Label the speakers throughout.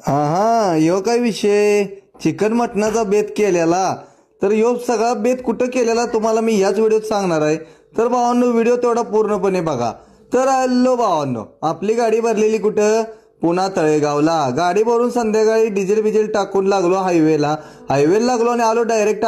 Speaker 1: हा ह्यो काय विषय चिकन मटणाचा बेत केलेला. तर ह्यो सगळा बेत कुठं केलेला तुम्हाला मी ह्याच व्हिडिओत सांगणार आहे. तर भावांनो व्हिडिओ तेवढा पूर्णपणे बघा. तर हॅलो भावांनो, आपली गाडी भरलेली कुठं? पुन्हा तळेगावला. गाडी भरून संध्याकाळी डिझेल बिझेल टाकून लागलो हायवेला लागलो आणि आलो डायरेक्ट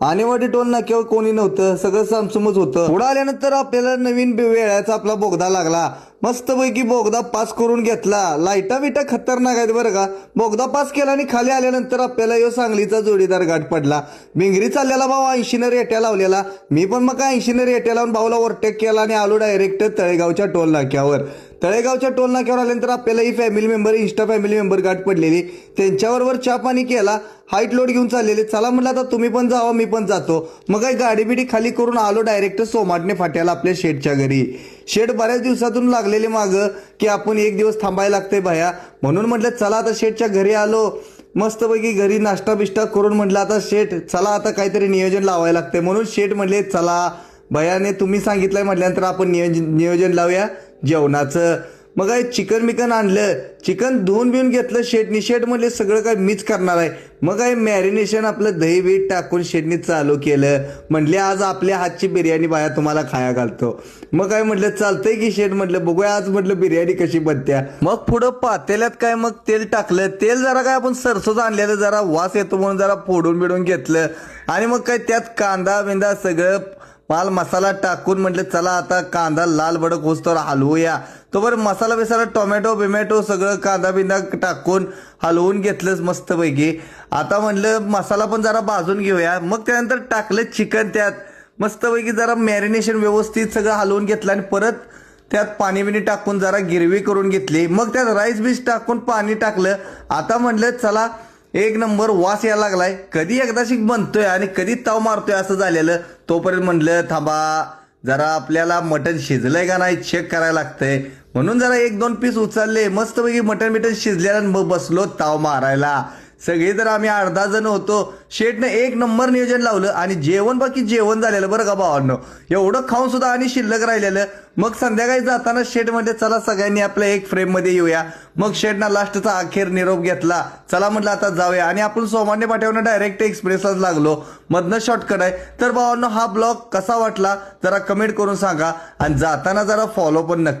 Speaker 1: आणेवाडी टोल नाक्यावर कोणी नव्हतं, सगळं सामसुमच होतं. पुढे आल्यानंतर आपल्याला नवीन वेळाचा आपला बोगदा लागला. मस्तपैकी बोगदा पास करून घेतला. लाईटा बिटा खतरनाक आहेत बरं का. बोगदा पास केला आणि खाली आल्यानंतर आपल्याला यो सांगलीचा जोडीदार गाठ पडला. बिंगरी चाललेला भाऊ 80 रेट्या लावलेला. मी पण मग 80 रेट्या लावून भाऊला ओव्हरटेक केला आणि आलो डायरेक्ट तळेगावच्या टोल नाक्यावर. तळेगावच्या टोल नाक्यावर आल्यानंतर आपल्याला ही फॅमिली मेंबर इंस्टा फॅमिली मेंबर गाठ पडलेली. त्यांच्याबरोबर चहा पाणी केला. हाईट लोड घेऊन चाललेले. चला म्हटलं आता तुम्ही पण जावा मी पण जातो. मग काही गाडी बिडी खाली करून आलो डायरेक्ट सोमाटणे फाट्याला आपल्या शेठच्या घरी. शेठ बऱ्याच दिवसातून लागलेले मागं की आपण एक दिवस थांबायला लागते भया, म्हणून म्हटलं चला आता शेठच्या घरी आलो. मस्तपैकी घरी नाश्ता बिष्टा करून म्हटलं आता शेठ चला आता काहीतरी नियोजन लावायला लागते. म्हणून शेठ म्हटले चला भयाने तुम्ही सांगितलंय म्हटल्यानंतर आपण नियोजन लावूया जेवणाचं. मग काय चिकन बिकन आणलं. चिकन धुवून बिवून घेतलं शेटनी. शेट म्हणले सगळं काय मीच करणार आहे. मग काय मॅरिनेशन आपलं दही बीट टाकून शेटनी चालू केलं. म्हटले आज आपल्या हातची बिर्याणी बाया तुम्हाला खाया घालतो. मग काय म्हटलं चालतंय की शेट. म्हटलं बघूया आज म्हटलं बिर्याणी कशी बनत्या. मग पुढं पातेल्यात काय मग तेल टाकलं. तेल जरा काय आपण सरसोच आणलेलं जरा वास येतो म्हणून जरा फोडून बिडून घेतलं. आणि मग काय त्यात कांदा बिंदा सगळं माल मसाला टाकून म्हटलं चला आता कांदा लाल भडक होस्तोवर हलवूया. तो बरं मसाला बिसाला टोमॅटो बिमॅटो सगळं कांदा बिंदा टाकून हलवून घेतलंच मस्तपैकी. आता म्हटलं मसाला पण जरा भाजून घेऊया. मग त्यानंतर टाकलं चिकन त्यात. मस्तपैकी जरा मॅरिनेशन व्यवस्थित सगळं हलवून घेतलं आणि परत त्यात पाणी बिणी टाकून जरा गिरवी करून घेतली. मग त्यात राईस बीस टाकून पाणी टाकलं. आता म्हटलं चला एक नंबर वास यायला लागलाय. कधी एकदाशी बनतोय आणि कधी ताव मारतोय असं झालेलं. तोपर्यंत म्हटलं थांबा जरा आपल्याला मटण शिजलंय का नाही चेक करायला लागतंय. म्हणून जरा 1-2 पीस उचलले. मस्तपैकी मटण बिटन शिजल्यानं बसलो ताव मारायला. सगळे तर आम्ही 8-10 जण होतो. शेटनं एक नंबर नियोजन लावलं आणि जेवण बाकी जेवण झालेलं बरं का भावांनो. एवढं खाऊन सुद्धा आणि शिल्लक राहिलेलं. मग संध्याकाळी जाताना शेट म्हणते चला सगळ्यांनी आपल्या एक फ्रेम मध्ये येऊया. मग शेटना लास्टचा अखेर निरोप घेतला. चला म्हटलं आता जाऊया आणि आपण सोमाटणे फाट्यावरून डायरेक्ट एक्सप्रेसलाच लागलो. मधनं शॉर्टकट आहे. तर भावांनो हा ब्लॉग कसा वाटला जरा कमेंट करून सांगा आणि जाताना जरा फॉलो पण नक्की